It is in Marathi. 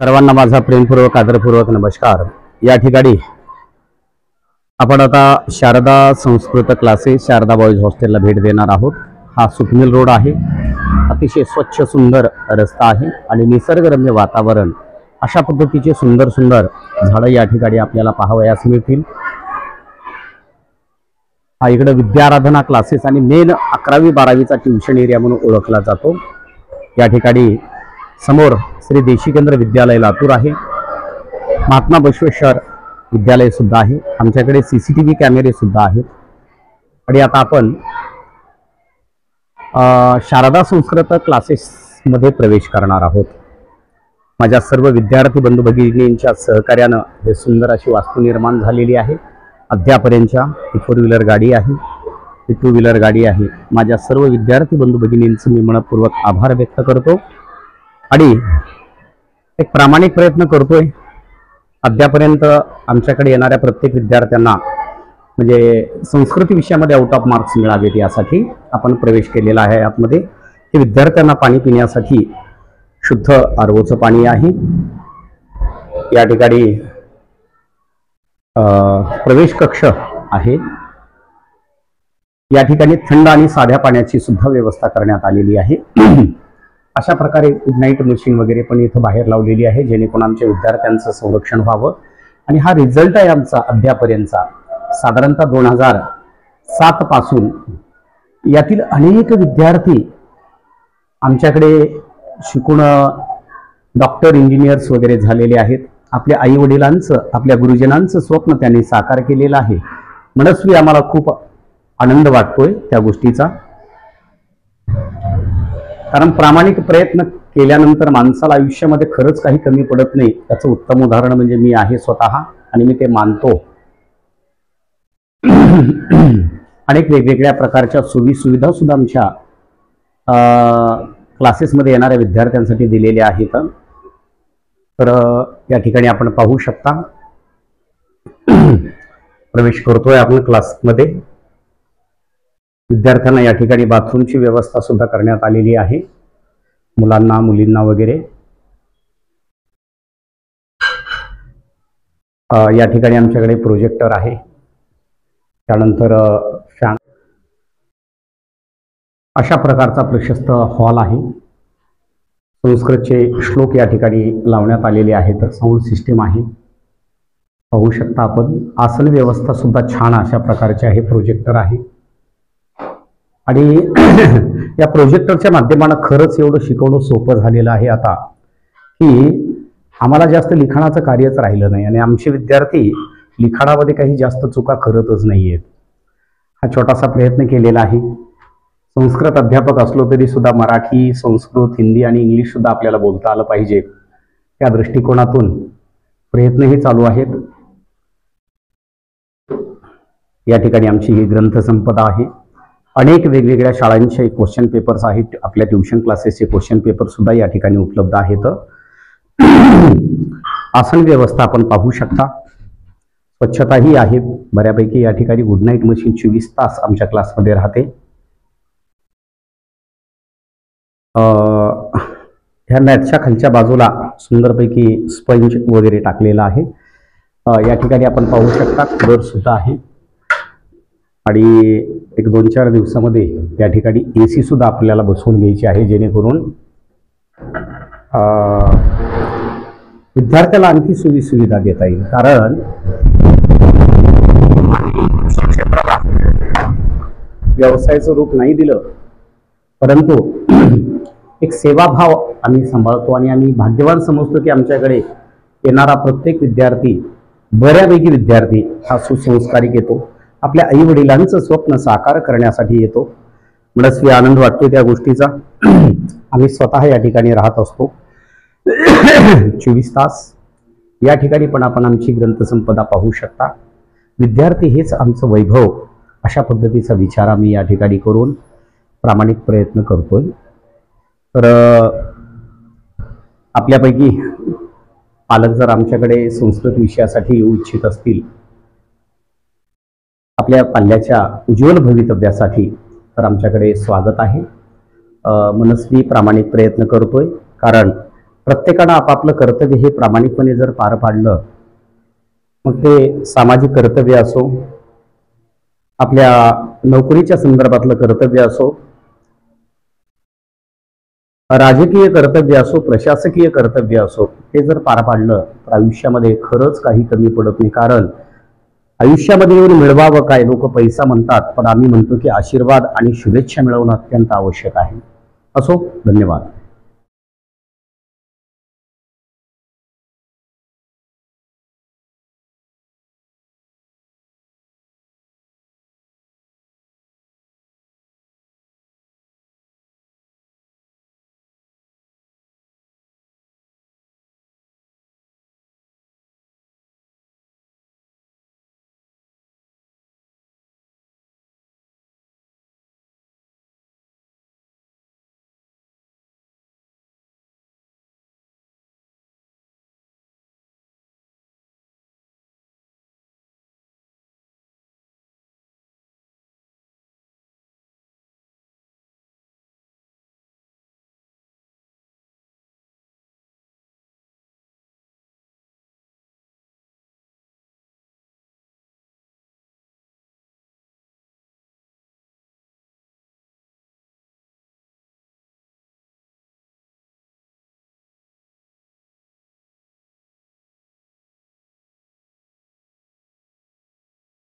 सर्वांना माझा प्रेमपूर्वक आदरपूर्वक नमस्कार। या ठिकाणी आपण आता शारदा संस्कृत क्लासेस शारदा बॉयज हॉस्टेलला भेट देणार आहोत। हा सुखमिल रोड आहे। अतिशय स्वच्छ सुंदर रस्ता आहे आणि निसर्गरम्य वातावरण, अशा पद्धतीचे सुंदर सुंदर झाडं या ठिकाणी आपल्याला पाहावयास मिळतील। हा इकडे विद्याराधना क्लासेस आणि मेन 11वी 12वीचा ट्युशन एरिया म्हणून ओळखला जातो। या ठिकाणी समोर श्री देशिकेंद्र विद्यालय लातूर आहे। महात्मा बसवेश्वर विद्यालय सुद्धा आहे। आमच्याकडे सीसीटीव्ही कॅमेरे सुद्धा आहेत। आणि आता आपण शारदा संस्कृत क्लासेस मध्ये प्रवेश करणार आहोत। माझ्या सर्व विद्यार्थी बंधू भगिनींच्या सहकार्याने हे सुंदर अशी वास्तू निर्माण झालेली आहे। अद्यापर्यंतच्या ही 4 व्हीलर गाडी आहे, ही 2 व्हीलर गाडी आहे। माझ्या सर्व विद्यार्थी बंधू भगिनींचे मी मनपूर्वक आभार व्यक्त करतो आणि एक प्रामाणिक प्रयत्न करतोय। अद्यापर्यंत आमच्याकडे येणाऱ्या प्रत्येक विद्यार्थ्यांना म्हणजे संस्कृती विषयामध्ये आउट ऑफ मार्क्स मिळावेत यासाठी आपण प्रवेश केलेला आहे। आतमध्ये हे विद्यार्थ्यांना पाणी पिण्यासाठी शुद्ध आरओचं पाणी आहे। या ठिकाणी प्रवेश कक्ष आहे। या ठिकाणी थंड आणि साध्या पाण्याची सुद्धा व्यवस्था करण्यात आलेली आहे। अशा प्रकारे गुड नाईट मशीन वगैरे पण इथं बाहेर लावलेली आहे, जेणेकरून आमच्या विद्यार्थ्यांचं संरक्षण व्हावं। आणि हा रिझल्ट आहे आमचा अद्यापर्यंतचा, साधारणतः 2007 पासून यातील अनेक विद्यार्थी आमच्याकडे शिकून डॉक्टर, इंजिनियर्स वगैरे झालेले आहेत। आपल्या आई वडिलांचं, आपल्या गुरुजनांचं स्वप्न त्यांनी साकार केलेलं आहे। मनस्वी आम्हाला खूप आनंद वाटतोय त्या गोष्टीचा, कारण प्रामाणिक प्रयत्न केल्यानंतर माणसाला आयुष्यामध्ये खरंच काही कमी पडत नाही। त्याचं उत्तम उदाहरण म्हणजे मी आहे स्वतः, आणि मी ते मानतो। अनेक वेगवेगळ्या प्रकारच्या सुविधा सुद्धा आमच्या क्लासेसमध्ये येणाऱ्या विद्यार्थ्यांसाठी दिलेल्या आहेत। तर या ठिकाणी आपण पाहू शकता, प्रवेश करतोय आपण क्लासमध्ये। विद्यार्थ्यांना या ठिकाणी बाथरूमची व्यवस्था सुद्धा करण्यात आलेली आहे, मुलांना मुलींना वगैरे। या ठिकाणी आमच्याकडे प्रोजेक्टर आहे, त्यानंतर फॅन, अशा प्रकारचा प्रशस्त हॉल आहे। संस्कृतचे श्लोक या ठिकाणी लावण्यात आलेले आहेत। साऊंड सिस्टीम आहे, पाहू शकता आपण। आसन व्यवस्था सुद्धा छान अशा प्रकारची आहे। प्रोजेक्टर आहे आणि या प्रोजेक्टरच्या माध्यमाने खरंच एवढं शिकवणं सोपं झालेलं आहे आता, की आम्हाला जास्त लिखाणाचं कार्यच राहिलं नाही आणि आमचे विद्यार्थी लिखाणामध्ये काही जास्त चुका करतच नाहीयेत। हा छोटासा प्रयत्न केलेला आहे। संस्कृत अध्यापक असलो तरी सुद्धा मराठी, संस्कृत, हिंदी आणि इंग्लिश सुद्धा आपल्याला बोलता आलं पाहिजे, त्या दृष्टिकोनातून प्रयत्नही चालू आहेत। या ठिकाणी आमची ही ग्रंथसंपदा आहे। अनेक वेगवेगळ्या शाळांचे क्वेश्चन पेपर्स आहेत। आपल्या ट्युशन क्लासेसचे क्वेश्चन पेपर सुद्धा या ठिकाणी उपलब्ध आहेत। आसन व्यवस्था आपण पाहू शकता, स्वच्छताही आहे बऱ्यापैकी। या ठिकाणी गुड नाईट मशीन 24 तास आमच्या क्लासमध्ये राहते। ह्या मॅटच्या खालच्या बाजूला सुंदरपैकी स्पंज वगैरे टाकलेला आहे। या ठिकाणी आपण पाहू शकता कूलर सुद्धा आहे आणि एक 2-4 दिवसामध्ये या ठिकाणी AC सुद्धा आपल्याला बसवून घ्यायची आहे, जेणेकरून विद्यार्थ्याला आणखी सुविधा देता येईल। कारण व्यवसायाचं रूप नाही दिलं, परंतु एक सेवाभाव आम्ही सांभाळतो आणि आम्ही भाग्यवान समजतो की आमच्याकडे येणारा प्रत्येक विद्यार्थी, बऱ्यापैकी विद्यार्थी हा सुसंस्कारिक येतो, आपल्या आई वडिलांचं स्वप्न साकार करण्यासाठी येतो। मनस्वी आनंद वाटतो त्या गोष्टीचा। आम्ही स्वतः या ठिकाणी राहत असतो 24 तास। या ठिकाणी पण आपण आमची ग्रंथसंपदा पाहू शकता। विद्यार्थी हेच आमचं वैभव, अशा पद्धतीचा विचार आम्ही या ठिकाणी करून प्रामाणिक प्रयत्न करतोय। तर आपल्यापैकी पालक जर आमच्याकडे संस्कृत विषयासाठी येऊ इच्छित असतील, आपल्या पाल्याच्या उज्ज्वल भवितव्यासाठी, तर आमच्याकडे स्वागत आहे। मनस्वी प्रामाणिक प्रयत्न करतोय, कारण प्रत्येकानं आपापलं कर्तव्य हे प्रामाणिकपणे जर पार पाडलं, मग ते सामाजिक कर्तव्य असो, आपल्या नोकरीच्या संदर्भातलं कर्तव्य असो, राजकीय कर्तव्य असो, प्रशासकीय कर्तव्य असो, ते जर पार पाडलं तर आयुष्यामध्ये खरंच काही कमी पडत नाही. कारण आयुष्यामध्ये येऊन मिळवावं काय, लोक पैसा म्हणतात, पण आम्ही म्हणतो की आशीर्वाद आणि शुभेच्छा मिळवणं अत्यंत आवश्यक आहे. असो, धन्यवाद.